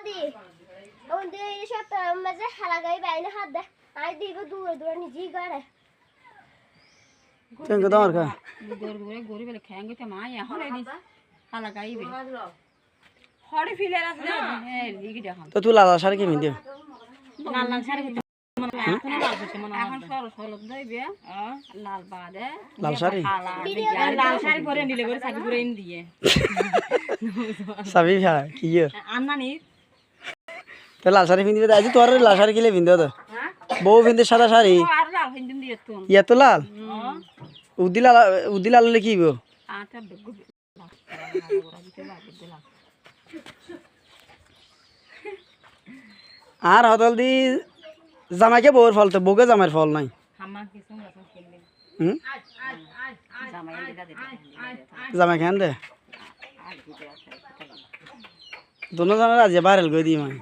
দি on দে এই সব মাঝে হালা গাই বাইনা হাত দে আই দিব দূরে দূরে নিজি গাড়ে চেঙ্গ দাও আর কা দূর দূরে গরি বলে খেঙ্গতে মা এখন এই হালা গাই বে হড়ি ফিলে আছে না হ্যাঁ লিখি দেখো তো তুই লাল শাড়ি কি পিন্দিও লাল লাল শাড়ি এখন সর সর দইবে লাল বাদে লাল শাড়ি লাল শাড়ি পরে নিলে করে সাবি করে ইন দিয়ে সাবি ভাই কি ইয়ে আন্নানি তো লাল শাড়ি পিন্দিবে আজ তোর লাল শাড়ি কিলে পিন্দিও তো বউ পিন্দে সাদা শাড়ি আর লাল হিন্দিম দিয়ে তো ইয়া তো লাল উদি লাল হলে কি গো আটা বেগু আর হদল দি জামাইকে বউর ফল তো বউকে জামাইয়ের ফল নাই জামাই খান দে দোনো জনের আজ ভাইরাল করে দিই মানে